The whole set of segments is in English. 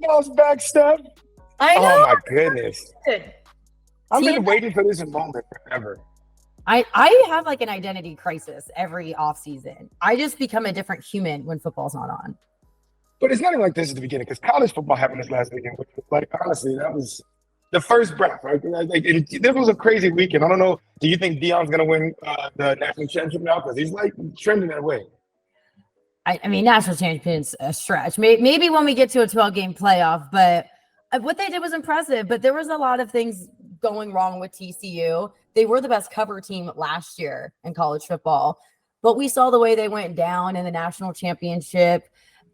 football's back, Steph. I know. Oh my goodness. Good. I've been waiting for this moment forever. I have like an identity crisis every offseason. I just become a different human when football's not on. But it's nothing like this at the beginning because college football happened this last weekend. Which was like, honestly, that was the first breath, right? This was a crazy weekend. I don't know. Do you think Deion's going to win the national championship now? Because he's like trending that way. I mean, national champion's a stretch. Maybe when we get to a 12-game playoff, but what they did was impressive. But there was a lot of things going wrong with TCU. They were the best cover team last year in college football, but we saw the way they went down in the national championship.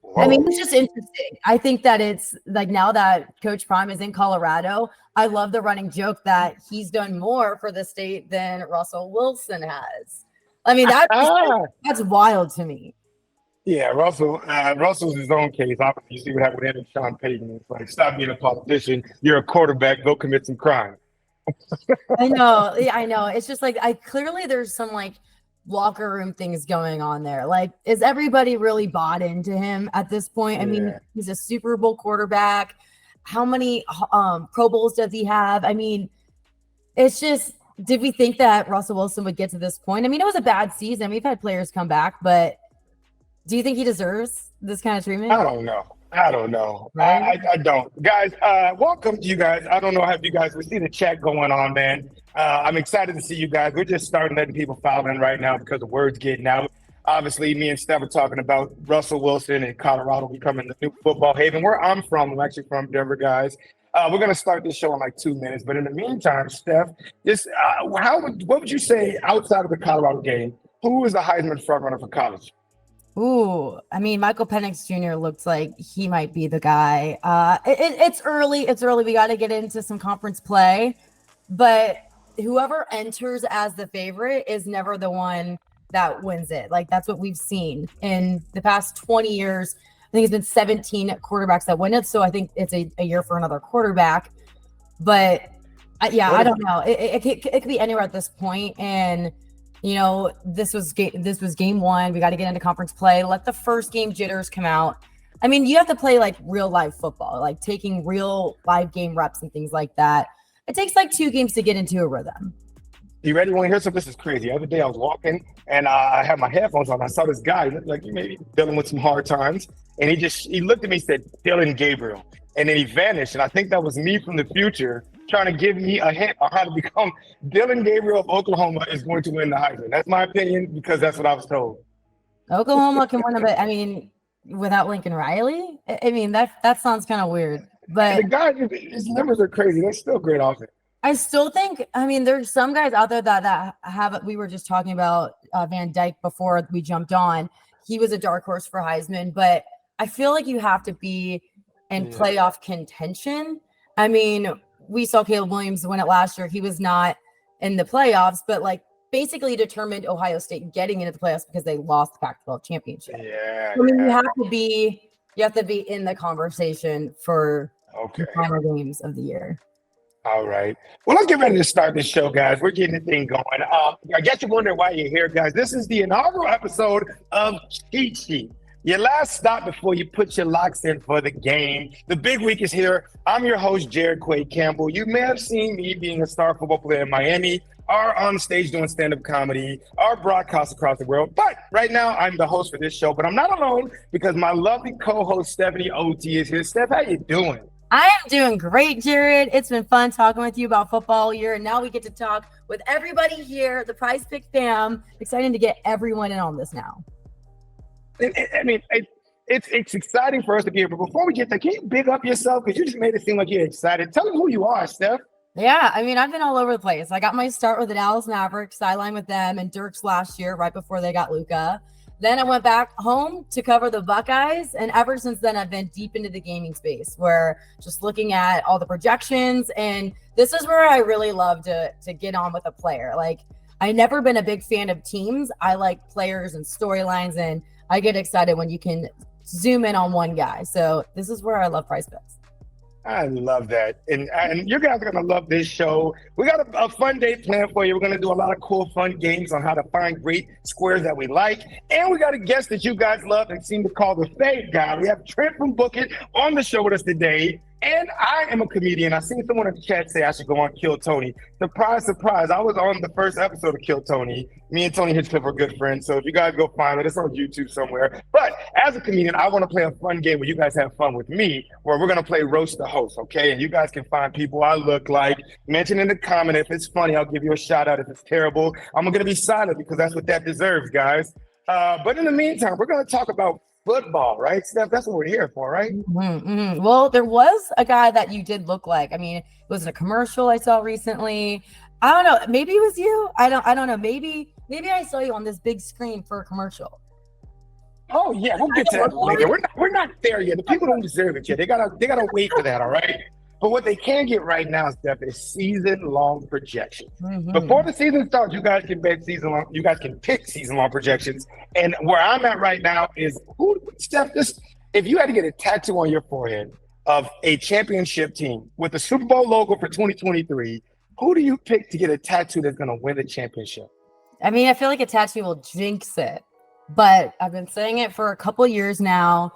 Whoa. I mean, it's just interesting. I think that it's like now that Coach Prime is in Colorado, I love the running joke that he's done more for the state than Russell Wilson has. I mean, that's wild to me. Yeah, Russell's his own case. Obviously, you see what happened with him and Sean Payton. It's like, stop being a politician. You're a quarterback. Go commit some crime. I know. Yeah, I know. It's just like clearly there's some like locker room things going on there. Like, is everybody really bought into him at this point? I mean, he's a Super Bowl quarterback. How many Pro Bowls does he have? I mean, it's just, did we think that Russell Wilson would get to this point? I mean, it was a bad season. We've had players come back, but do you think he deserves this kind of treatment? I don't know. Right? I don't. Guys, welcome to you guys. I don't know how you guys, we see the chat going on, man. I'm excited to see you guys. We're just starting letting people file in right now because the word's getting out. Obviously, me and Steph are talking about Russell Wilson and Colorado becoming the new football haven. Where I'm from, I'm actually from Denver, guys. We're going to start this show in like 2 minutes. But in the meantime, Steph, just what would you say outside of the Colorado game? Who is the Heisman frontrunner for college? Ooh, I mean, Michael Penix Jr. looks like he might be the guy. It's early. It's early. We got to get into some conference play. But whoever enters as the favorite is never the one that wins it. Like, that's what we've seen in the past 20 years. I think it's been 17 quarterbacks that win it. So I think it's a year for another quarterback. But, I don't know. It could be anywhere at this point. And you know, this was game one. We got to get into conference play. Let the first game jitters come out. I mean, you have to play like real live football, like taking real live game reps and things like that. It takes like 2 games to get into a rhythm. You ready? Want to hear something? This is crazy. The other day I was walking and I had my headphones on. I saw this guy, looked like he may be dealing with some hard times. And he looked at me and said, Dylan Gabriel. And then he vanished. And I think that was me from the future trying to give me a hint on how to become Dylan Gabriel of Oklahoma is going to win the Heisman. That's my opinion because that's what I was told. Oklahoma can win a bit. I mean, without Lincoln Riley? I mean, that sounds kind of weird. But the guy, his numbers are crazy. They're still great offense. I still think, I mean, there's some guys out there that have, we were just talking about Van Dyke before we jumped on. He was a dark horse for Heisman, but I feel like you have to be in playoff contention. I mean, we saw Caleb Williams win it last year. He was not in the playoffs, but like basically determined Ohio State getting into the playoffs because they lost the Pac-12 championship. Yeah. I mean, you have to be in the conversation for the final games of the year. All right. Well, let's get ready to start this show, guys. We're getting the thing going. I guess you're wondering why you're here, guys. This is the inaugural episode of Cheat Sheet. Your last stop before you put your locks in for the game. The big week is here. I'm your host, Jared Quay Campbell. You may have seen me being a star football player in Miami, or on stage doing stand-up comedy, or broadcast across the world. But right now, I'm the host for this show. But I'm not alone because my lovely co-host, Stephanie Otey, is here. Steph, how you doing? I am doing great, Jared. It's been fun talking with you about football all year. And now we get to talk with everybody here, the PrizePicks fam. Exciting to get everyone in on this now. I mean, it's exciting for us to be here. But before we get there, can you big up yourself? Because you just made it seem like you're excited. Tell them who you are, Steph. Yeah, I mean, I've been all over the place. I got my start with the Dallas Mavericks, sideline with them and Dirks last year, right before they got Luka. Then I went back home to cover the Buckeyes. And ever since then, I've been deep into the gaming space where just looking at all the projections. And this is where I really love to get on with a player. Like, I've never been a big fan of teams. I like players and storylines, and I get excited when you can zoom in on one guy. So this is where I love PrizePicks. I love that. And you guys are going to love this show. We got a fun day planned for you. We're going to do a lot of cool, fun games on how to find great squares that we like. And we got a guest that you guys love and seem to call the fave guy. We have Trent from Book It on the show with us today. And I am a comedian. I seen someone in the chat say I should go on Kill Tony. Surprise, surprise. I was on the first episode of Kill Tony. Me and Tony Hitchcliffe are good friends. So if you guys go find it, it's on YouTube somewhere. But as a comedian, I want to play a fun game where you guys have fun with me, where we're going to play Roast the Host, okay? And you guys can find people I look like. Mention in the comment. If it's funny, I'll give you a shout out. If it's terrible, I'm going to be silent because that's what that deserves, guys. But in the meantime, we're going to talk about football, right, Steph? That's what we're here for, right? Well, there was a guy that you did look like. I mean, it was in a commercial I saw recently. I don't know. Maybe it was you. I don't know. Maybe I saw you on this big screen for a commercial. Oh yeah, we'll get to that later. We're not there yet. The people don't deserve it yet. They gotta wait for that, all right? But what they can get right now, Steph, is season-long projections. Before the season starts, you guys can bet season-long. You guys can pick season-long projections. And where I'm at right now is, Steph, if you had to get a tattoo on your forehead of a championship team with the Super Bowl logo for 2023, who do you pick to get a tattoo that's going to win the championship? I mean, I feel like a tattoo will jinx it, but I've been saying it for a couple years now.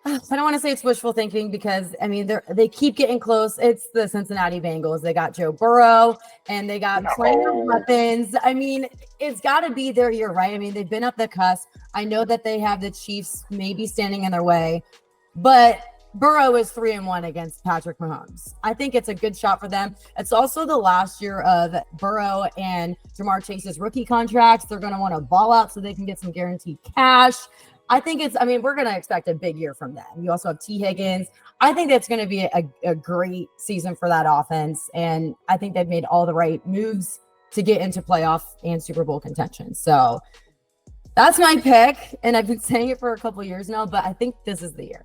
I don't want to say it's wishful thinking because, I mean, they keep getting close. It's the Cincinnati Bengals. They got Joe Burrow and they got plenty of weapons. I mean, it's got to be their year, right? I mean, they've been up the cusp. I know that they have the Chiefs maybe standing in their way, but Burrow is 3-1 against Patrick Mahomes. I think it's a good shot for them. It's also the last year of Burrow and Jamar Chase's rookie contracts. They're going to want to ball out so they can get some guaranteed cash. we're going to expect a big year from them. You also have T. Higgins. I think that's going to be a great season for that offense. And I think they've made all the right moves to get into playoff and Super Bowl contention. So that's my pick. And I've been saying it for a couple of years now, but I think this is the year.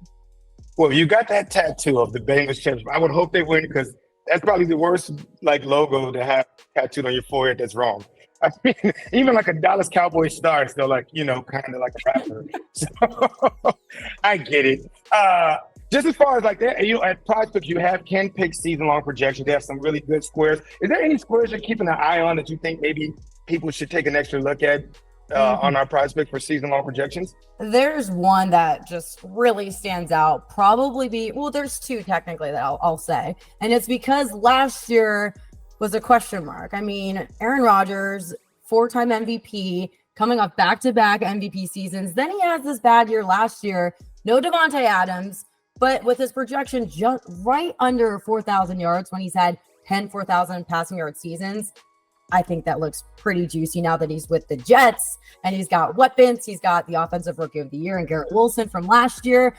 Well, you got that tattoo of the Bengals champs. I would hope they win because that's probably the worst logo to have tattooed on your forehead that's wrong. I mean, even like a Dallas Cowboys star is still kind of like a rapper. So I get it. Just as far as that, at PrizePicks, you can pick season-long projections. They have some really good squares. Is there any squares you're keeping an eye on that you think maybe people should take an extra look at on our PrizePicks for season-long projections? There's one that just really stands out. There's two technically that I'll say. And it's because last year was a question mark. I mean, Aaron Rodgers, 4-time MVP, coming off back-to-back MVP seasons. Then he has this bad year last year. No Devontae Adams, but with his projection just right under 4,000 yards when he's had 10 4,000 passing yard seasons. I think that looks pretty juicy now that he's with the Jets and he's got weapons. He's got the offensive rookie of the year and Garrett Wilson from last year.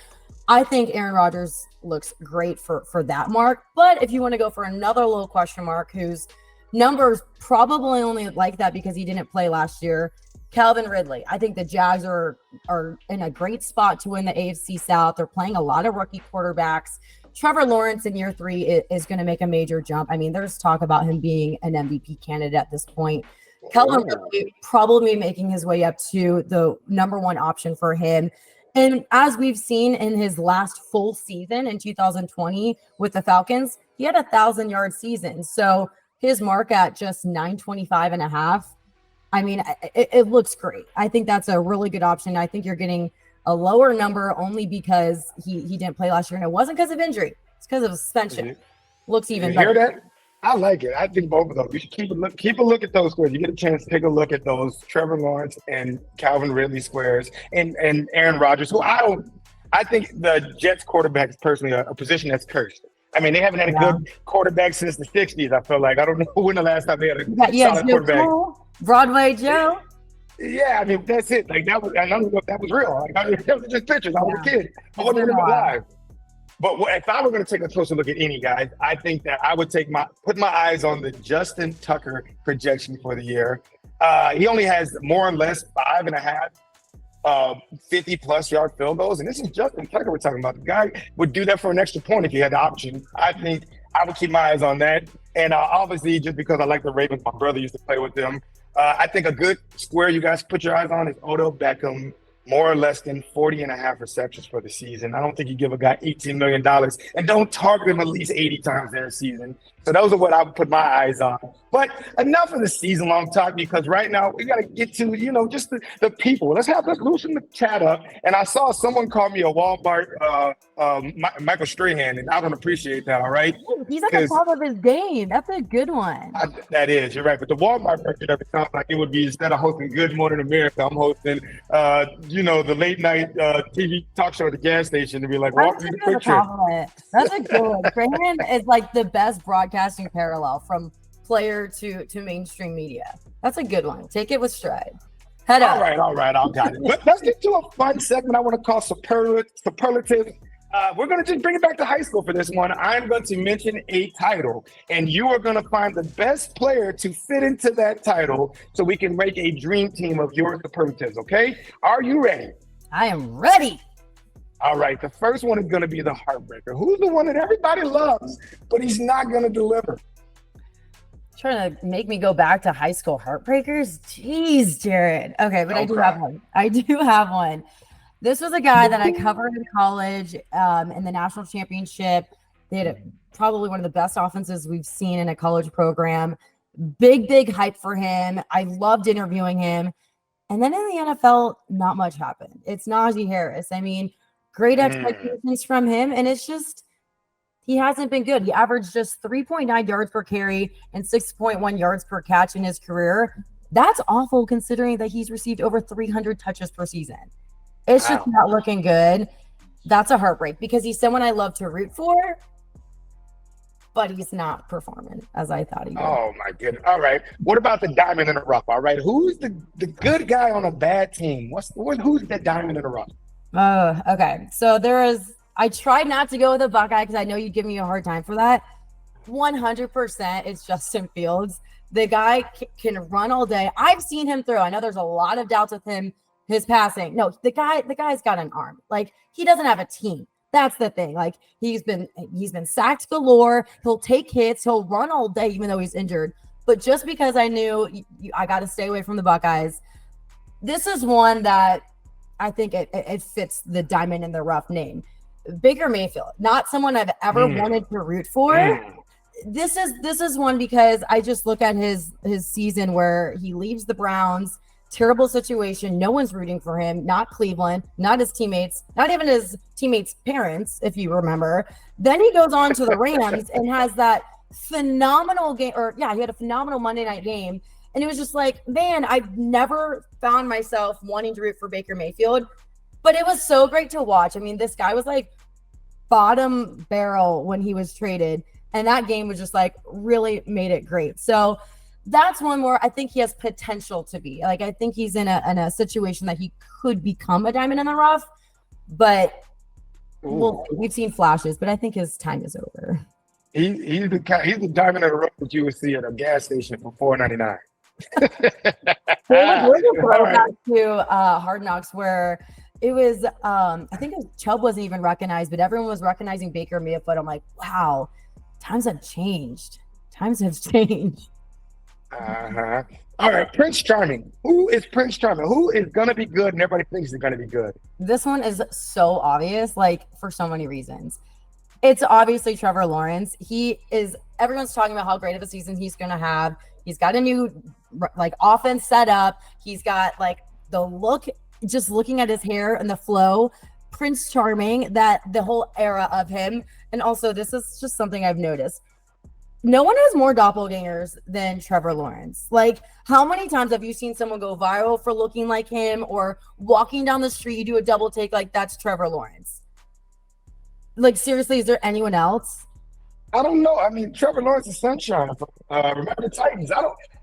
I think Aaron Rodgers looks great for that mark. But if you want to go for another little question mark, whose numbers probably only like that because he didn't play last year, Calvin Ridley. I think the Jags are in a great spot to win the AFC South. They're playing a lot of rookie quarterbacks. Trevor Lawrence in year 3 is going to make a major jump. I mean, there's talk about him being an MVP candidate at this point. Calvin Ridley probably making his way up to the number one option for him. And as we've seen in his last full season in 2020 with the Falcons, he had 1,000-yard season. So his mark at just 925.5, I mean, it looks great. I think that's a really good option. I think you're getting a lower number only because he didn't play last year, and it wasn't because of injury. It's because of suspension. Looks even better. Hear that? I like it. I think both of those. You should keep a look at those squares. You get a chance to take a look at those Trevor Lawrence and Calvin Ridley squares and Aaron Rodgers, who I think the Jets quarterback is personally a position that's cursed. I mean, they haven't had a good quarterback since the 60s, I feel like. I don't know when the last time they had a solid quarterback. Cool. Broadway Joe. Yeah, I mean, that's it. I don't know if that was real. That was just pictures. I was a kid. I wasn't even alive. But if I were going to take a closer look at any guys, I think that I would put my eyes on the Justin Tucker projection for the year. He only has more or less 5.5 50-plus yard field goals. And this is Justin Tucker we're talking about. The guy would do that for an extra point if he had the option. I think I would keep my eyes on that. And obviously, just because I like the Ravens, my brother used to play with them. I think a good square you guys put your eyes on is Odell Beckham more or less than 40 and a half receptions for the season. I don't think you give a guy $18 million and don't target him at least 80 times in a season. So those are what I would put my eyes on. But enough of the season-long talk, because right now we got to get to, just the people. Let's loosen the chat up. And I saw someone call me a Walmart Michael Strahan, and I don't appreciate that, all right? He's at the top of his game. That's a good one. That is, you're right. But the Walmart record every time, like it would be, instead of hosting Good Morning America, I'm hosting, the late night TV talk show at the gas station to be like, walk through the picture. That's a good one. Strahan is like the best broadcasting parallel from player to mainstream media. That's a good one. Take it with stride. Head up. All right. I got it. But let's get to a fun segment I want to call superlative. We're going to just bring it back to high school for this one. I'm going to mention a title, and you are going to find the best player to fit into that title so we can make a dream team of your superlatives, okay? Are you ready? I am ready. All right. The first one is going to be the heartbreaker. Who's the one that everybody loves, but he's not going to deliver? Trying to make me go back to high school heartbreakers? Jeez, Jared. Okay, but I do have one. This was a guy that I covered in college in the national championship. They had probably one of the best offenses we've seen in a college program. Big hype for him. I loved interviewing him. And then in the NFL, not much happened. It's Najee Harris. I mean, great expectations from him. And it's just, he hasn't been good. He averaged just 3.9 yards per carry and 6.1 yards per catch in his career. That's awful considering that he's received over 300 touches per season. It's just not looking good. That's a heartbreak because he's someone I love to root for, but he's not performing as I thought he would. Oh, my goodness. All right. What about the diamond in the rough? All right. Who's the good guy on a bad team? Who's the diamond in the rough? Oh, okay. So I tried not to go with a Buckeye because I know you'd give me a hard time for that. 100% it's Justin Fields. The guy can run all day. I've seen him throw. I know there's a lot of doubts with him, his passing. No, the guy's got an arm. Like, he doesn't have a team. That's the thing. Like, he's been sacked galore. He'll take hits. He'll run all day, even though he's injured. But just because I knew I got to stay away from the Buckeyes, this is one that I think it fits the diamond in the rough name. Baker Mayfield, not someone I've ever wanted to root for. This is one because I just look at his season where he leaves the Browns, terrible situation. No one's rooting for him, not Cleveland, not his teammates, not even his teammates' parents, if you remember. Then he goes on to the Rams and has that phenomenal game, he had a phenomenal Monday night game. And it was just like, man, I've never found myself wanting to root for Baker Mayfield, but it was so great to watch. I mean, this guy was like bottom barrel when he was traded, and that game was just like really made it great. So that's one more I think he has potential to be. Like, I think he's in a situation that he could become a diamond in the rough, but we've seen flashes, but I think his time is over. He's the diamond in the rough that you would see at a gas station for $4.99. We're going back to Hard Knocks where it was I think Chubb wasn't even recognized, but everyone was recognizing Baker Mayfield. I'm like, wow, times have changed. All right, Prince Charming. Who is Prince Charming? Who is gonna be good and everybody thinks he's gonna be good? This one is so obvious, like, for so many reasons. It's obviously Trevor Lawrence. Everyone's talking about how great of a season he's gonna have. He's got a new offense set up. He's got like the look, just looking at his hair and the flow, Prince Charming, that the whole era of him. And also, this is just something I've noticed. No one has more doppelgangers than Trevor Lawrence. Like, how many times have you seen someone go viral for looking like him, or walking down the street, you do a double take, like, that's Trevor Lawrence? Like, seriously, is there anyone else? I don't know. I mean, Trevor Lawrence is sunshine. Remember the Titans.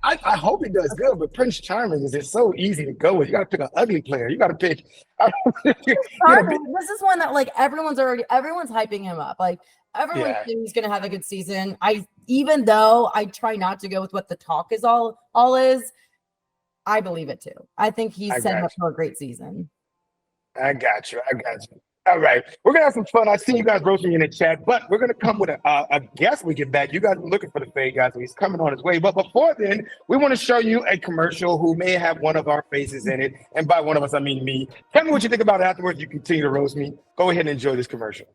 I hope he does good, but Prince Charming is so easy to go with. You got to pick an ugly player. You got to pick. This is one that, like, everyone's hyping him up. Like, everyone's saying he's going to have a good season. Even though I try not to go with what the talk is all is, I believe it too. I think he's set up for a great season. I got you. All right. We're going to have some fun. I see you guys roasting in the chat, but we're going to come with a guest we get back. You guys are looking for the fade guy, so he's coming on his way. But before then, we want to show you a commercial who may have one of our faces in it. And by one of us, I mean me. Tell me what you think about it afterwards. You continue to roast me. Go ahead and enjoy this commercial.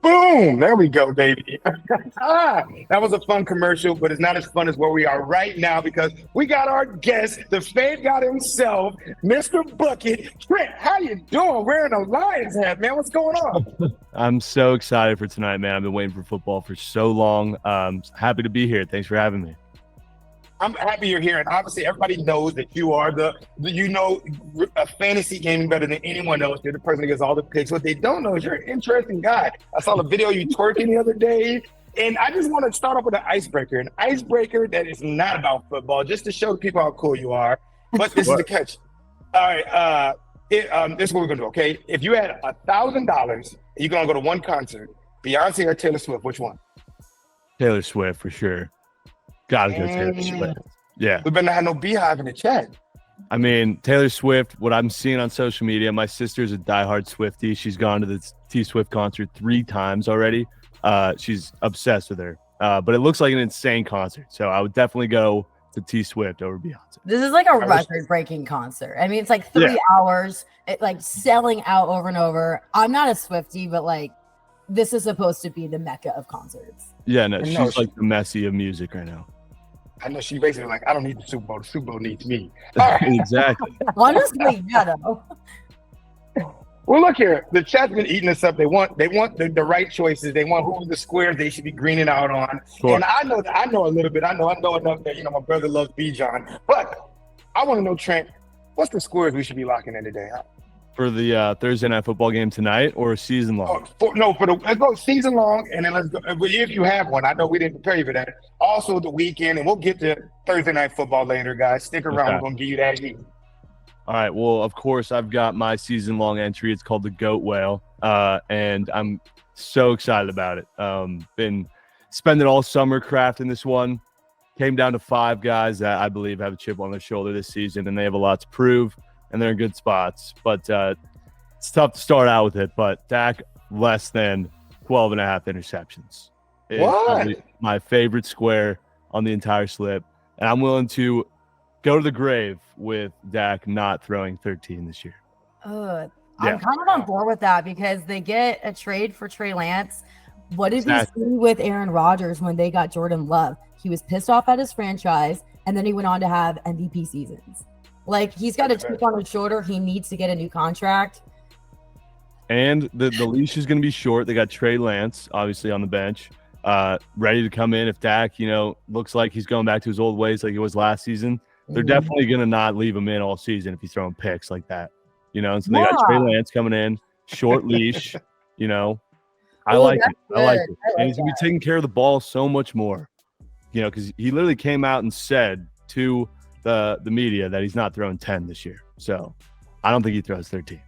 Boom! There we go, baby. That was a fun commercial, but it's not as fun as where we are right now because we got our guest, the fade god himself, Mr. Bookitwithtrent. How you doing? Wearing a Lions hat, man. What's going on? I'm so excited for tonight, man. I've been waiting for football for so long. Happy to be here. Thanks for having me. I'm happy you're here, and obviously everybody knows that you are a fantasy gaming better than anyone else. You're the person that gets all the picks. What they don't know is you're an interesting guy. I saw the video you twerking the other day, and I just want to start off with an icebreaker that is not about football, just to show people how cool you are. But this is the catch. All right, this is what we're gonna do. Okay, if you had $1,000, you're gonna go to one concert, Beyonce or Taylor Swift, which one? Taylor Swift for sure. Gotta go Taylor Swift. Yeah. We better not have no beehive in the chat. I mean, Taylor Swift, what I'm seeing on social media, my sister's a diehard Swiftie. She's gone to the T Swift concert 3 times already. She's obsessed with her. But it looks like an insane concert. So I would definitely go to T Swift over Beyonce. This is like a record-breaking concert. I mean, it's like 3 hours, like selling out over and over. I'm not a Swiftie, but like this is supposed to be the mecca of concerts. Yeah, no, she's like the Messi of music right now. I know she basically like, I don't need the Super Bowl. The Super Bowl needs me. All right. Exactly. Honestly, yeah, though. Well, look here. The chat's been eating us up. They want the right choices. They want who the squares they should be greening out on. Sure. And I know a little bit. I know enough that my brother loves Bijan. But I want to know, Trent, what's the squares we should be locking in today? For the Thursday night football game tonight or season long? Let's go season long, and then let's go. If you have one, I know we didn't prepare you for that. Also, the weekend, and we'll get to Thursday night football later, guys. Stick around. Okay. We're going to give you that heat. All right. Well, of course, I've got my season long entry. It's called the Goat Whale, and I'm so excited about it. Been spending all summer crafting this one. Came down to 5 guys that I believe have a chip on their shoulder this season, and they have a lot to prove. And they're in good spots, but it's tough to start out with it. But Dak, less than 12.5 interceptions. It's my favorite square on the entire slip. And I'm willing to go to the grave with Dak not throwing 13 this year. I'm kind of on board with that because they get a trade for Trey Lance. What did we see with Aaron Rodgers when they got Jordan Love? He was pissed off at his franchise, and then he went on to have MVP seasons. Like, he's got a chip on his shoulder. He needs to get a new contract. And the leash is going to be short. They got Trey Lance, obviously, on the bench, ready to come in. If Dak, looks like he's going back to his old ways like he was last season, they're definitely going to not leave him in all season if he's throwing picks like that. And so they got Trey Lance coming in, short leash, I like it. I like it. And he's going to be taking care of the ball so much more, because he literally came out and said to the media that he's not throwing 10 this year. So I don't think he throws 13.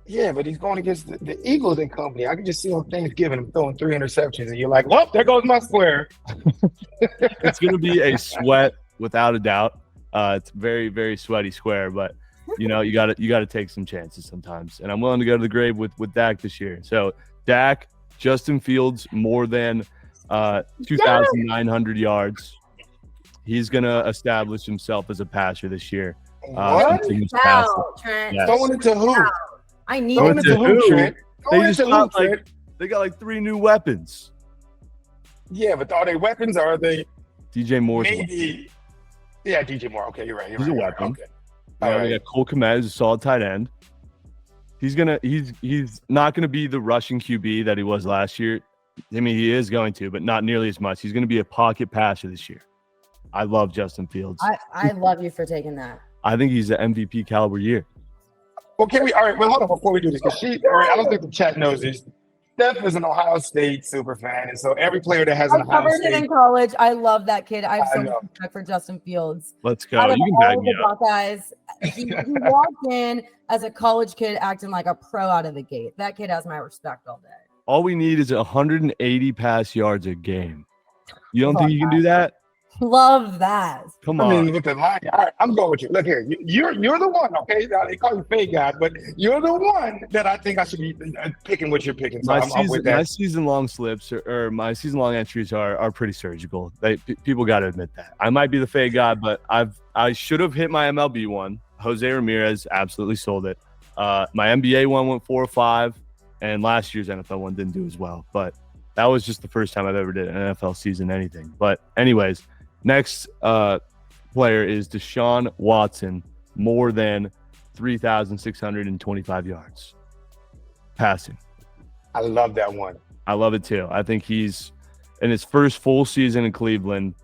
Yeah, but he's going against the Eagles and company. I can just see on Thanksgiving him throwing 3 interceptions, and you're like, well, there goes my square. It's going to be a sweat without a doubt. It's very, very sweaty square, but you got to take some chances sometimes. And I'm willing to go to the grave with Dak this year. So Dak, Justin Fields, more than 2,900 yards. He's going to establish himself as a passer this year. What? Trent. Yes. Going into who? I need going into who, Trent? They got like 3 new weapons. Yeah, but are they weapons or are they? DJ Moore's maybe. Yeah, DJ Moore. Okay, you're right. He's a weapon. Okay. They got Cole Kmet, who's a solid tight end. He's not gonna be the rushing QB that he was last year. I mean, he is going to, but not nearly as much. He's going to be a pocket passer this year. I love Justin Fields. I love you for taking that. I think he's an MVP caliber year. Well, all right, well, hold on before we do this, because I don't think the chat knows this. Steph is an Ohio State super fan, and so every player that has an Ohio State. I covered him in college. I love that kid. I have so much respect for Justin Fields. Let's go. You can bag me up. Guys, he walked in as a college kid acting like a pro out of the gate. That kid has my respect all day. All we need is 180 pass yards a game. You don't think you can do that? Love that. Come I on. mean, with the line, all right, I'm going with you. Look here, you're the one, okay? Now, they call you fake guys, but you're the one that I think I should be picking what you're picking. So I'm with that. My season long slips or my season long entries are pretty surgical. People got to admit that. I might be the fake guy, but I should have hit my MLB one. Jose Ramirez absolutely sold it. My NBA one went 4 or 5, and last year's NFL one didn't do as well. But that was just the first time I've ever did an NFL season anything. But anyways, next player is Deshaun Watson, more than 3,625 yards passing. I love that one. I love it too. I think he's in his first full season in Cleveland.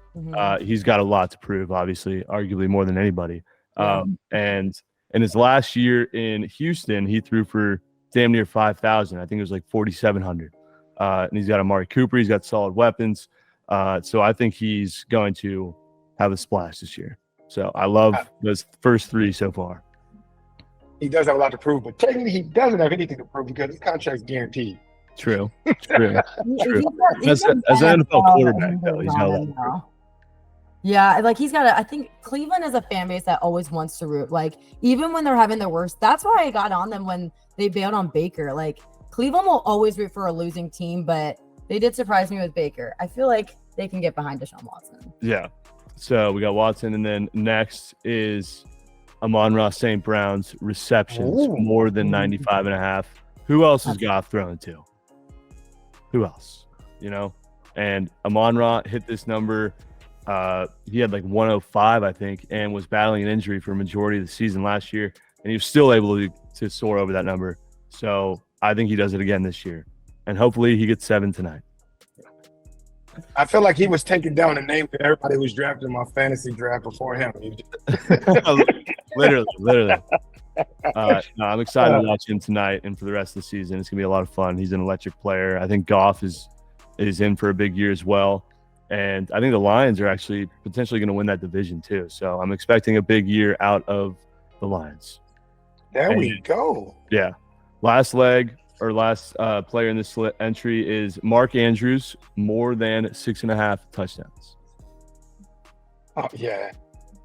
He's got a lot to prove, obviously, arguably more than anybody. And in his last year in Houston, he threw for damn near 5,000. I think it was like 4,700. And he's got Amari Cooper. He's got solid weapons. So I think he's going to have a splash this year. So I love those first 3 so far. He does have a lot to prove, but technically he doesn't have anything to prove because his contract's guaranteed. True. True. As an NFL quarterback, though, he's got a lot. Yeah, like I think Cleveland is a fan base that always wants to root. Like, even when they're having their worst, that's why I got on them when they bailed on Baker. Like, Cleveland will always root for a losing team, but they did surprise me with Baker. I feel like they can get behind Deshaun Watson. Yeah. So we got Watson, and then next is Amon-Ra St. Brown's receptions, more than 95.5. Who else has Goff thrown to? Who else? You know? And Amon-Ra hit this number. He had like 105, I think, and was battling an injury for a majority of the season last year, and he was still able to soar over that number. So I think he does it again this year, and hopefully he gets 7 tonight. I feel like he was taking down the name that everybody was drafting my fantasy draft before him. literally. No, I'm excited to watch him tonight and for the rest of the season. It's gonna be a lot of fun. He's an electric player. I think Goff is in for a big year as well. And I think the Lions are actually potentially going to win that division too. So I'm expecting a big year out of the Lions. There we go. Yeah. Last player in this entry is Mark Andrews, more than 6.5 touchdowns. Oh, yeah.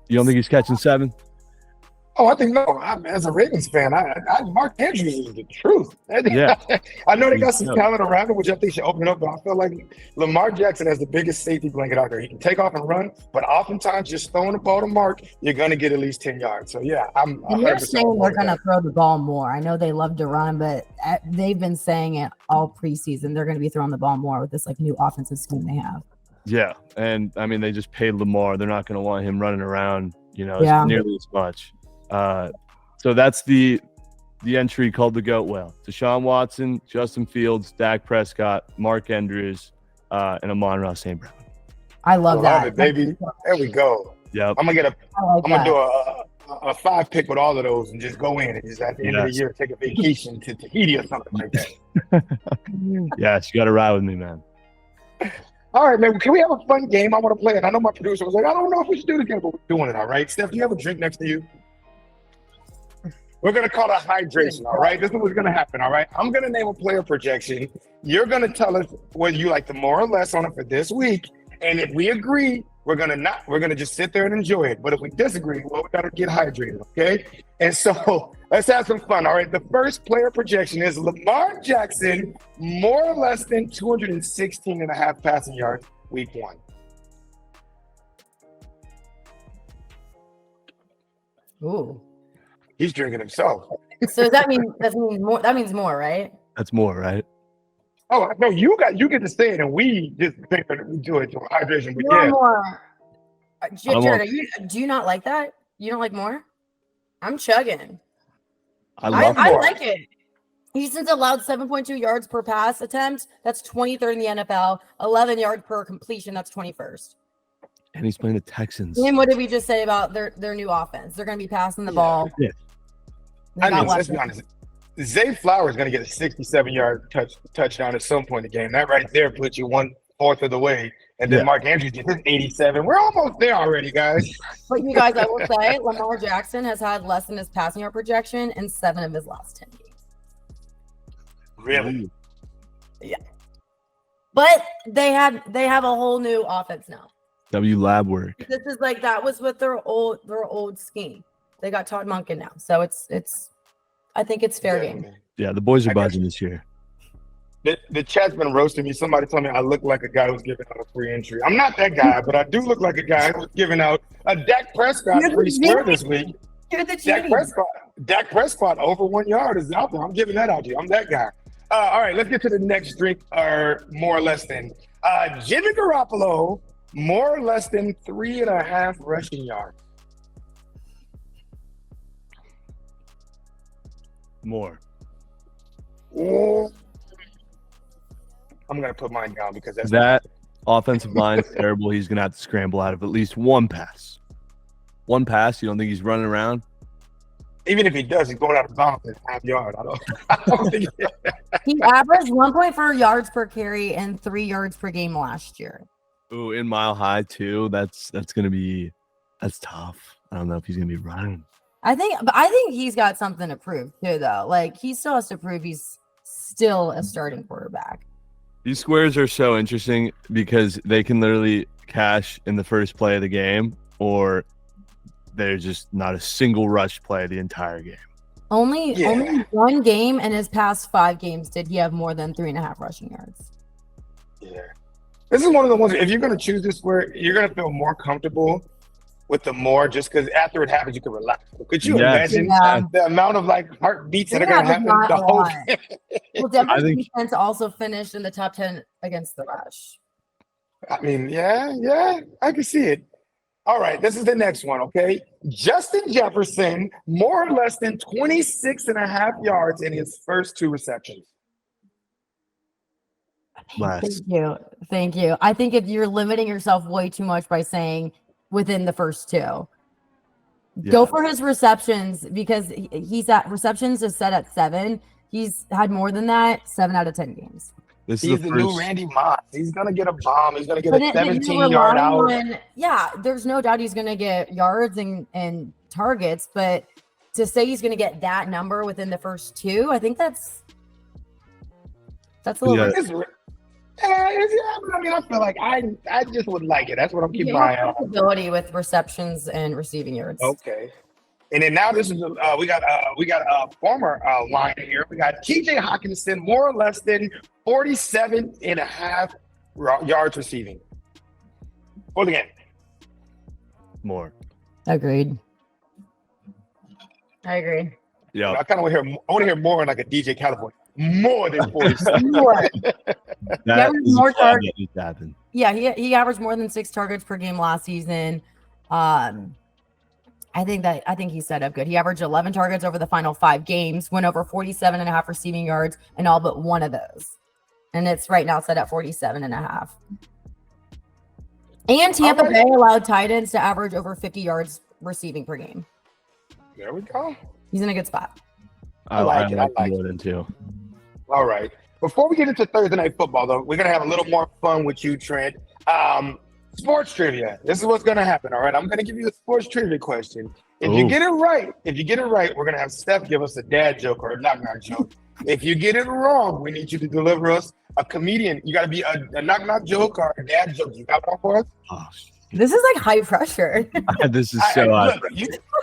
You don't think he's catching 7? Oh, I think no. As a Ravens fan, Mark Andrews is the truth. Yeah. I know they got some talent around him, which I think should open up, but I feel like Lamar Jackson has the biggest safety blanket out there. He can take off and run, but oftentimes just throwing the ball to Mark, you're going to get at least 10 yards. So, yeah, I'm 100% They're saying they're going to throw the ball more. I know they love to run, but they've been saying it all preseason. They're going to be throwing the ball more with this like new offensive scheme they have. Yeah, and I mean, they just paid Lamar. They're not going to want him running around, nearly as much. So that's the entry called the Goat Whale. Deshaun Watson, Justin Fields, Dak Prescott, Mark Andrews, and Amon-Ra St. Brown. I love that. It, baby. There we go. Yep. I'm gonna do a 5 pick with all of those and just go in and just at the end of the year take a vacation to Tahiti or something like that. Yes, you got to ride with me, man. All right, man. Can we have a fun game? I want to play it. I know my producer was like, I don't know if we should do this game, but we're doing it. All right, Steph, do you have a drink next to you? We're going to call it hydration, all right? This is what's going to happen, all right? I'm going to name a player projection. You're going to tell us whether you like the more or less on it for this week. And if we agree, we're going to just sit there and enjoy it. But if we disagree, well, we got to get hydrated, okay? And so let's have some fun, all right? The first player projection is Lamar Jackson, more or less than 216.5 passing yards, week 1. Ooh. He's drinking himself. So that means more, right? That's more, right? Oh no, you get to say it, and we just think that we do it to hydration. But yeah, more. Jared, do you not like that? You don't like more? I'm chugging. I like it. He's since allowed 7.2 yards per pass attempt. That's 23rd in the NFL. 11 yards per completion. That's 21st. And he's playing the Texans. And what did we just say about their new offense? They're going to be passing the ball. Yeah. Let's be honest. Zay Flowers is going to get a 67-yard touchdown at some point in the game. That right there puts you 1/4 of the way. And then Mark Andrews gets his 87. We're almost there already, guys. But you guys, I will say, Lamar Jackson has had less than his passing yard projection in 7 of his last 10 games. Really? Yeah. But they have a whole new offense now. W lab work. This is like that was with their old scheme. They got Todd Monken now, so it's. I think it's fair game. Yeah, the boys are buzzing this year. The chat's been roasting me. Somebody told me I look like a guy who's giving out a free entry. I'm not that guy, but I do look like a guy who's giving out a Dak Prescott free square this week. You're the Dak Prescott over 1 yard is out there. I'm giving that out to you. I'm that guy. All right, let's get to the next drink, or more or less than. Jimmy Garoppolo, more or less than 3.5 rushing yards. More. Oh. I'm going to put mine down because that offensive line is terrible. He's going to have to scramble out of at least one pass. One pass? You don't think he's running around? Even if he does, he's going out of bounds at half yard. I don't think he averaged 1.4 yards per carry and 3 yards per game last year. Ooh, in Mile High too. That's going to be tough. I don't know if he's going to be running. I think he's got something to prove too, though. Like he still has to prove he's still a starting quarterback. These squares are so interesting because they can literally cash in the first play of the game, or there's just not a single rush play the entire game. Only one game in his past 5 games did he have more than 3.5 rushing yards. Yeah. This is one of the ones, if you're going to choose this square, you're going to feel more comfortable with the more, just because after it happens, you can relax. Could you imagine the amount of like heartbeats that are going to happen the whole game? Well, Denver's defense also finished in the top 10 against the rush. I mean, yeah, I can see it. All right, this is the next one, okay? Justin Jefferson, more or less than 26.5 yards in his first 2 receptions. Thank you. I think if you're limiting yourself way too much by saying within the first 2. Go for his receptions, because he's at receptions is set at 7. He's had more than that 7 out of 10 games. He's the new Randy Moss. He's going to get a bomb. He's going to get a 17-yard out. There's no doubt he's going to get yards and targets, but to say he's going to get that number within the first 2, I think that's a little I mean, I feel like I just would like it. That's what I'm keeping my eye on. Ability with receptions and receiving yards. Okay. And then now this is we got a former line here. We got TJ Hawkinson, more or less than 47.5 yards receiving. Hold again. More. Agreed. I agree. Yeah. I kind of want to hear more in like a DJ California. More than 47. More. More targets. Yeah, he averaged more than 6 targets per game last season. I think he's set up good. He averaged 11 targets over the final 5 games, went over 47.5 receiving yards in all but one of those. And it's right now set at 47.5. And Tampa Bay allowed tight ends to average over 50 yards receiving per game. There we go. He's in a good spot. I like it too. All right. Before we get into Thursday Night Football, though, we're going to have a little more fun with you, Trent. Sports trivia. This is what's going to happen, all right? I'm going to give you a sports trivia question. If you get it right, we're going to have Steph give us a dad joke or a knock-knock joke. If you get it wrong, we need you to deliver us a comedian. You got to be a knock-knock joke or a dad joke. You got one for us? Oh, this is like high pressure. This is so hard.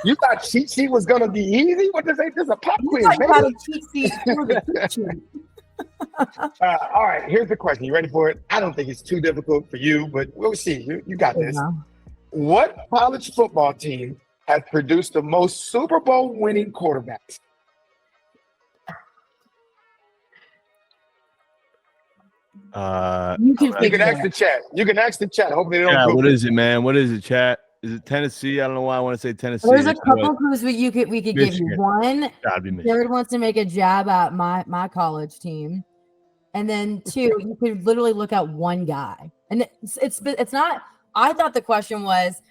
You thought cheat sheet was going to be easy? What does this a pop quiz, baby? All right, here's the question. You ready for it? I don't think it's too difficult for you, but we'll see. You got this. What college football team has produced the most Super Bowl winning quarterbacks? You can ask the chat. You can ask the chat. Hopefully they don't. Yeah, what is it, man? What is it, chat? Is it Tennessee? I don't know why I want to say Tennessee. There's a couple clues we could give you. One, Jared wants to make a jab at my college team, and then 2, you could literally look at one guy, and it's not. I thought the question was,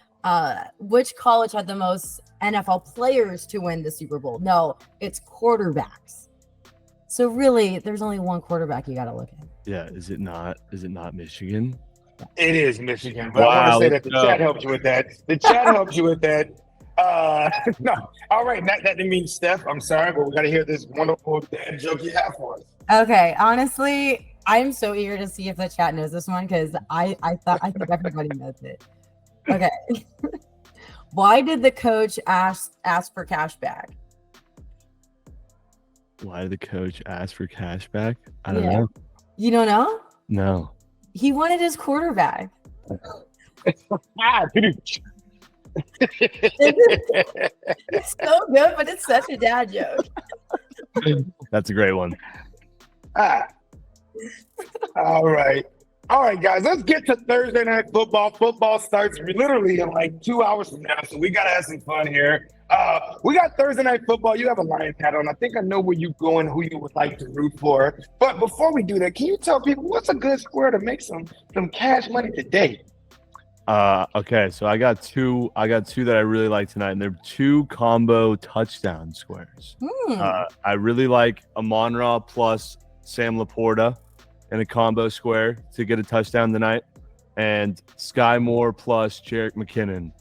which college had the most NFL players to win the Super Bowl? No, it's quarterbacks. So really, there's only one quarterback you got to look at. Yeah, is it not Michigan? It is Michigan, but I want to say that the chat helped you with that. The chat helped you with that. No, all right. That means Steph. I'm sorry, but we got to hear this wonderful dad joke you have for us. Okay, honestly, I'm so eager to see if the chat knows this one because I think everybody knows it. Okay. Why did the coach ask for cash back? Why did the coach ask for cash back? I don't Yeah. know. You don't know? No. He wanted his quarterback. It's It's so good, but it's such a dad joke. That's a great one. All right. All right, guys, let's get to Thursday Night Football. Football starts literally in like 2 hours from now, so we got to have some fun here. We got Thursday Night Football. You have a Lions hat on. I think I know where you're going, who you would like to root for. But before we do that, can you tell people what's a good square to make some cash money today? Okay, so I got two that I really like tonight, and they're 2 combo touchdown squares. I really like Amon-Ra plus Sam Laporta in a combo square to get a touchdown tonight, and Sky Moore plus Jerick McKinnon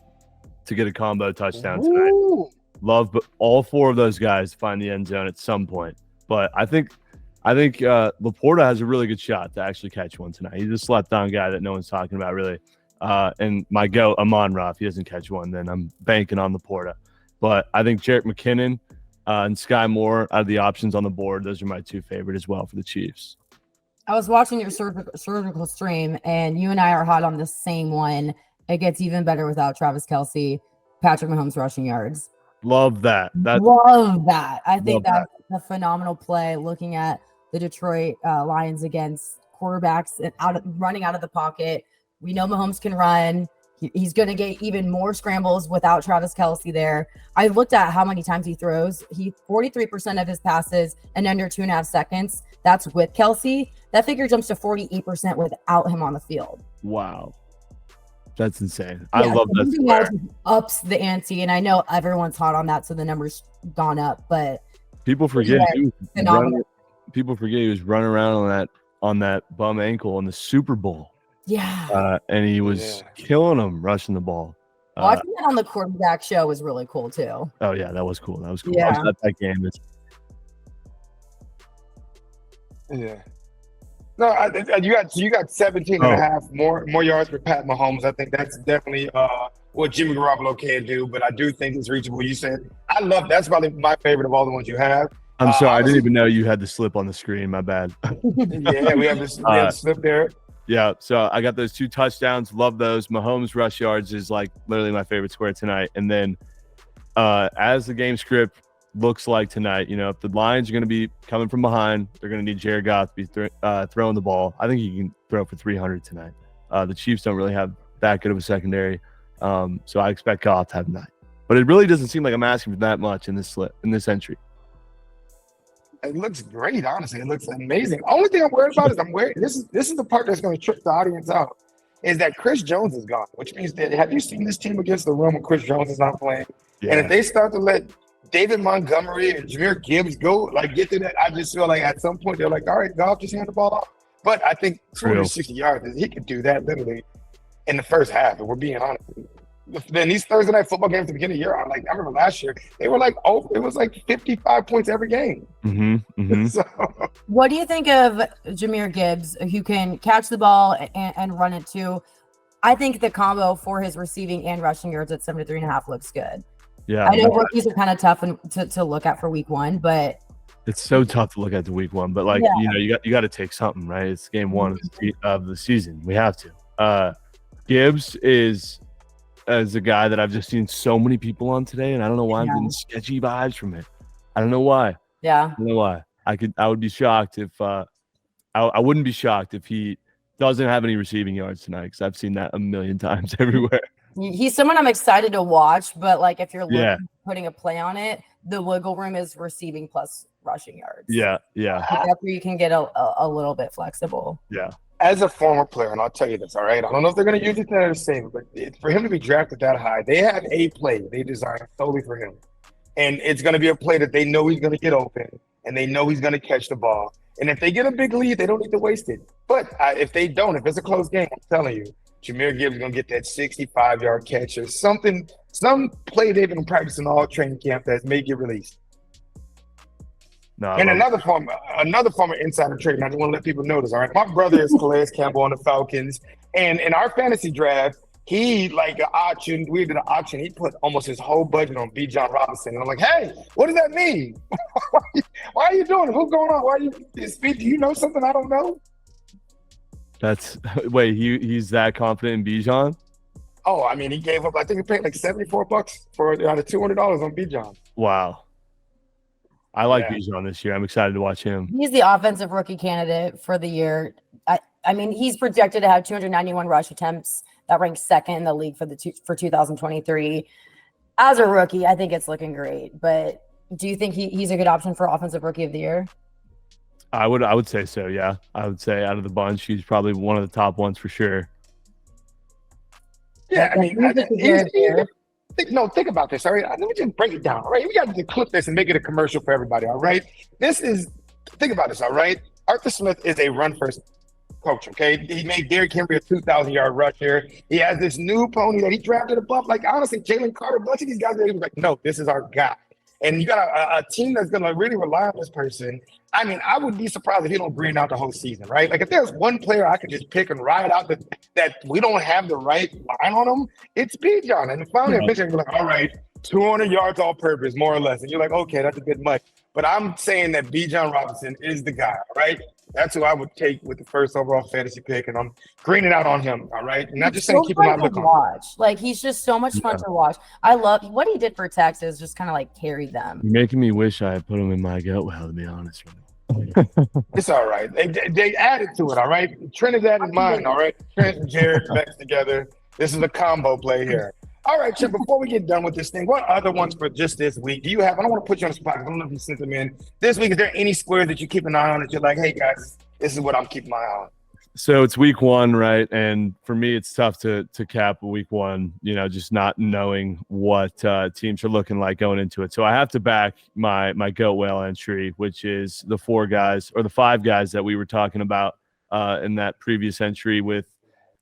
to get a combo touchdown tonight. Ooh. Love all 4 of those guys to find the end zone at some point. But I think Laporta has a really good shot to actually catch one tonight. He's a slept-on guy that no one's talking about really. And my go Amon-Ra, if he doesn't catch one, then I'm banking on Laporta. But I think Jerick McKinnon and Sky Moore out of the options on the board, those are my 2 favorite as well for the Chiefs. I was watching your surgical stream, and you and I are hot on the same one. It gets even better without Travis Kelce, Patrick Mahomes rushing yards. Love that. Love that. I think Love that's a phenomenal play. Looking at the Detroit Lions against quarterbacks and running out of the pocket. We know Mahomes can run. He's going to get even more scrambles without Travis Kelce there. I looked at how many times he throws. 43% of his passes in under 2.5 seconds. That's with Kelce. That figure jumps to 48% without him on the field. Wow. That's insane. Yeah, I love that square. Ups the ante, and I know everyone's hot on that, so the number's gone up. But people forget he was running around on that bum ankle in the Super Bowl. Yeah. And he was killing them rushing the ball. Watching that on the quarterback show was really cool too. Oh yeah, that was cool. Yeah. I was at that game. Yeah. No, you got 17 and a half more yards for Pat Mahomes. I think that's definitely what Jimmy Garoppolo can do, but I do think it's reachable. You said that's probably my favorite of all the ones you have. I'm sorry, I didn't even know you had the slip on the screen. My bad. Yeah, we have this slip there. Yeah, so I got those 2 touchdowns. Love those. Mahomes rush yards is like literally my favorite square tonight. And then as the game script looks like tonight, if the Lions are going to be coming from behind, they're going to need Jared Goff to be throwing the ball. I think he can throw for 300 tonight. The Chiefs don't really have that good of a secondary, so I expect Goff to have 9. But it really doesn't seem like I'm asking for that much in this entry. It looks great, honestly. It looks amazing. Only thing I'm worried about is this is the part that's going to trip the audience out, is that Chris Jones is gone, which means that have you seen this team against the run when Chris Jones is not playing? Yeah. And if they start to let David Montgomery and Jahmyr Gibbs go, get to that, I just feel like at some point they're like, all right, Goff, just hand the ball off. But I think 260 yards, he could do that literally in the first half, if we're being honest. Then these Thursday night football games at the beginning of the year, I remember last year, they were it was 55 points every game. So, what do you think of Jahmyr Gibbs, who can catch the ball and run it too? I think the combo for his receiving and rushing yards at 73.5 looks good. Yeah, I know rookies are kind of tough to look at for week 1, but it's so tough to look at the week 1. But you got to take something, right? It's game 1 of the season. We have to. Gibbs is as a guy that I've just seen so many people on today, and I don't know why I'm getting sketchy vibes from it. I don't know why. Yeah. I don't know why. I would be shocked if I wouldn't be shocked if he doesn't have any receiving yards tonight, because I've seen that a million times everywhere. He's someone I'm excited to watch, but if you're putting a play on it, the wiggle room is receiving plus rushing yards. Yeah. That's where you can get a little bit flexible. Yeah. As a former player, and I'll tell you this, all right? I don't know if they're going to use it to the same, but for him to be drafted that high, they have a play they designed solely for him. And it's going to be a play that they know he's going to get open, and they know he's going to catch the ball. And if they get a big lead, they don't need to waste it. But if they don't, if it's a close game, I'm telling you, Jahmyr Gibbs is going to get that 65-yard catch or something, some play they've been practicing all training camp that's may get released. No, and another form of insider trading, I just want to let people know this, all right? My brother is Calais Campbell on the Falcons, and in our fantasy draft, he like an auction. We did an auction. He put almost his whole budget on Bijan Robinson. And I'm like, hey, what does that mean? Why are you doing it? What's going on? Why are you do you know something I don't know? Wait, he's that confident in Bijan? Oh, I mean, he gave up. I think he paid like $74 for out of $200 on Bijan. Wow. I like Bijan this year. I'm excited to watch him. He's the offensive rookie candidate for the year. I mean, he's projected to have 291 rush attempts. That ranks second in the league for 2023. As a rookie, I think it's looking great. But do you think he's a good option for offensive rookie of the year? I would say so. Yeah, I would say out of the bunch, he's probably one of the top ones for sure. Yeah, I mean, think about this. All right, let me just break it down. All right, we got to clip this and make it a commercial for everybody. All right, think about this. All right, Arthur Smith is a run first coach. Okay, he made Derrick Henry a 2,000-yard rusher. He has this new pony that he drafted above. Like honestly, Jalen Carter, a bunch of these guys are like, no, this is our guy. And you got a team that's going to really rely on this person. I mean, I would be surprised if he don't green out the whole season, right? Like if there's one player I could just pick and ride out that we don't have the right line on him, it's Bijan. And finally, eventually, we're like, all right, 200 yards all purpose, more or less. And you're like, okay, that's a good much. But I'm saying that Bijan Robinson is the guy, all right? That's who I would take with the first overall fantasy pick, and I'm greening out on him, all right? And not just saying keep him out of the watch. Like he's just so much fun to watch. I love what he did for Texas, just kind of like carried them. You're making me wish I had put him in my gut well, to be honest with you. It's all right. They added to it, all right? Trinidad and mine, all right? Trent and Jared mixed together. This is a combo play here. All right, Chip, before we get done with this thing, what other ones for just this week do you have? I don't want to put you on the spot. I don't know if you sent them in. This week, is there any squares that you keep an eye on that you're like, hey, guys, this is what I'm keeping my eye on? So it's week one, right? And for me, it's tough to cap week one, just not knowing what teams are looking like going into it. So I have to back my goat whale entry, which is the 5 guys that we were talking about in that previous entry with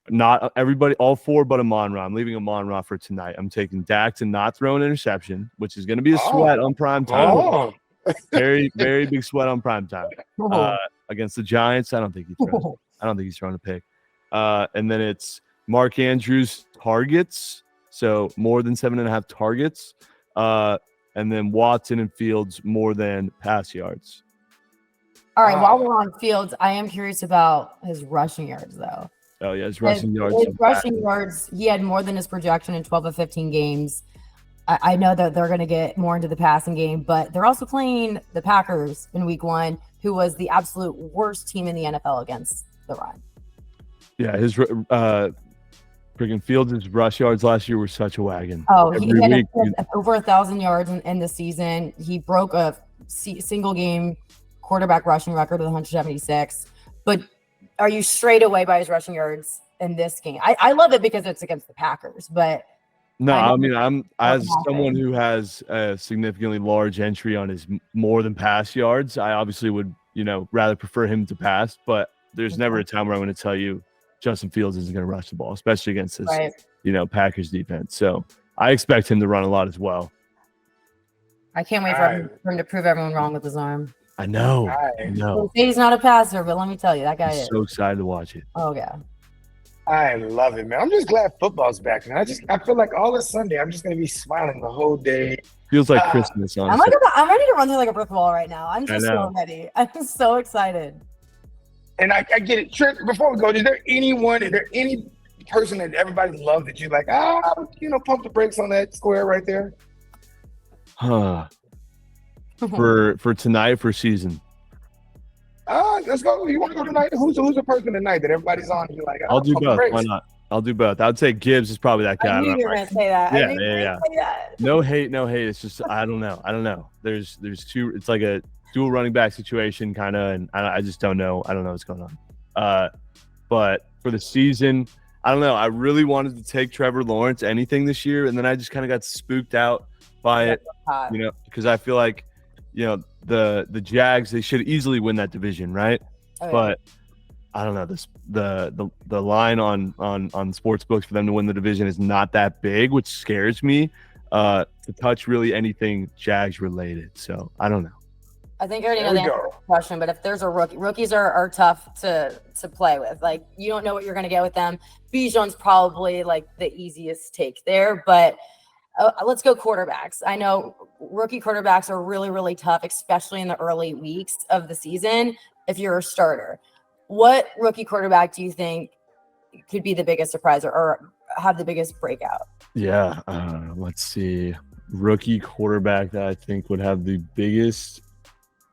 not everybody, all 4 but Amon-Ra. I'm leaving Amon-Ra for tonight. I'm taking Dak to not throw an interception, which is going to be a sweat on prime time. Very, very big sweat on prime time. Against the Giants, I don't think he's throwing a pick. And then it's Mark Andrews targets, so more than 7.5 targets. And then Watson and Fields more than pass yards. All right, while we're on Fields, I am curious about his rushing yards, though. Oh, yeah, his rushing yards. He had more than his projection in 12 of 15 games. I know that they're going to get more into the passing game, but they're also playing the Packers in week 1, who was the absolute worst team in the NFL against the run. Yeah, his freaking Fields' rush yards last year were such a wagon. Oh, he had over 1,000 yards in the season. He broke a single game quarterback rushing record with 176. But are you straight away by his rushing yards in this game? I love it because it's against the Packers, but no, I mean, I'm as someone who has a significantly large entry on his more than pass yards, I obviously would, rather prefer him to pass, but there's never a time where I'm going to tell you Justin Fields isn't going to rush the ball, especially against this, Packers defense. So I expect him to run a lot as well. I can't wait for him to prove everyone wrong with his arm. I know. He's not a passer, but let me tell you, that guy is. So excited to watch it. Oh, yeah. I love it, man. I'm just glad football's back, man. I feel like all this Sunday, I'm just going to be smiling the whole day. Feels like Christmas, honestly. I'm ready to run through like a brick wall right now. I'm just so ready. I'm so excited. And I get it. Trent, before we go, is there any person that everybody loves that you like, pump the brakes on that square right there? For tonight, for season. Let's go. You want to go tonight? Who's the person tonight that everybody's on? You're like, I'll do both. Why not? I'll do both. I would say Gibbs is probably that guy. I knew you were going to say that. Yeah. No hate. It's just I don't know. There's 2. It's like a dual running back situation, kind of, and I just don't know. I don't know what's going on. But for the season, I don't know. I really wanted to take Trevor Lawrence anything this year, and then I just kind of got spooked out by it. Because I feel like, the Jags, they should easily win that division, right? Oh, yeah. But I don't know, the line on sports books for them to win the division is not that big, which scares me to touch really anything Jags related. So I don't know. I think I already There know we the answer go. to the question, but if there's a rookie, rookies are tough to play with. Like, you don't know what you're going to get with them. Bijan's probably like the easiest take there, but let's go quarterbacks. I know rookie quarterbacks are really, really tough, especially in the early weeks of the season if you're a starter. What rookie quarterback do you think could be the biggest surprise or have the biggest breakout? Yeah, let's see. Rookie quarterback that I think would have the biggest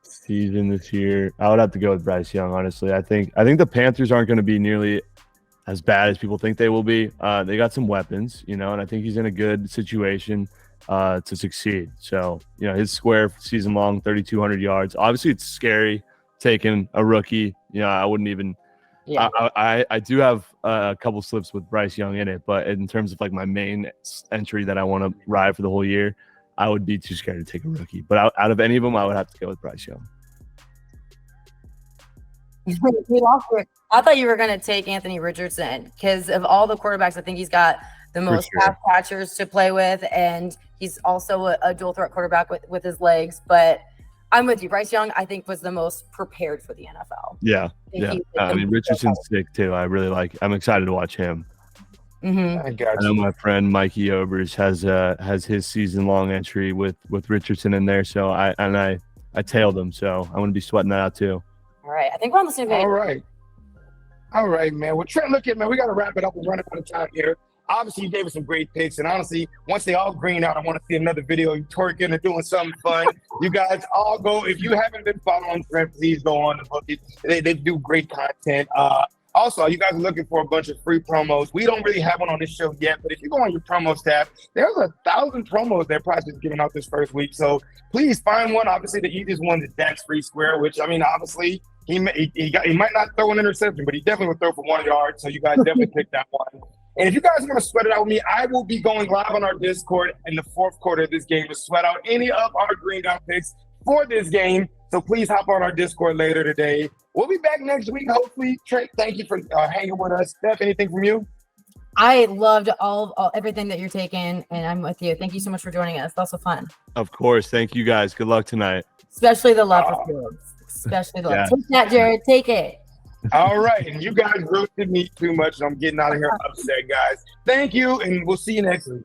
season this year. I would have to go with Bryce Young, honestly. I think the Panthers aren't going to be nearly as bad as people think they will be. They got some weapons, and I think he's in a good situation to succeed. So, his square season long, 3,200 yards. Obviously, it's scary taking a rookie. I wouldn't even. Yeah. I do have a couple slips with Bryce Young in it, but in terms of like my main entry that I want to ride for the whole year, I would be too scared to take a rookie. But out of any of them, I would have to go with Bryce Young. We lost it. I thought you were going to take Anthony Richardson because of all the quarterbacks. I think he's got the most pass catchers to play with, and he's also a dual threat quarterback with his legs. But I'm with you. Bryce Young, I think, was the most prepared for the NFL. Yeah. I mean, Richardson's sick too. I'm excited to watch him. Mm-hmm. I know my friend Mikey Obers has his season long entry with Richardson in there. So I tailed him. So I'm going to be sweating that out too. All right. I think we're on the same page. All right, man. Well, Trent, look at, man, we got to wrap it up. We're running out of time here. Obviously, you gave us some great picks. And honestly, once they all green out, I want to see another video of you twerking and doing something fun. You guys all go. If you haven't been following Trent, please go on the Bookit. They do great content. Also, you guys are looking for a bunch of free promos. We don't really have one on this show yet, but if you go on your promos tab, there's 1,000 promos that Prize is giving out this first week. So please find one. Obviously, the easiest one is Dak's Free Square, which, I mean, obviously, he might not throw an interception, but he definitely will throw for 1 yard. So you guys definitely pick that one. And if you guys want to sweat it out with me, I will be going live on our Discord in the fourth quarter of this game to sweat out any of our green out picks for this game. So please hop on our Discord later today. We'll be back next week, hopefully. Trent, thank you for hanging with us. Steph, anything from you? I loved everything that you're taking, and I'm with you. Thank you so much for joining us. That's so fun. Of course. Thank you, guys. Good luck tonight. Especially the love for fields. Especially the love. Yeah. Take that, Jared. Take it. All right. And you guys roasted me too much. So I'm getting out of here upset, guys. Thank you, and we'll see you next week.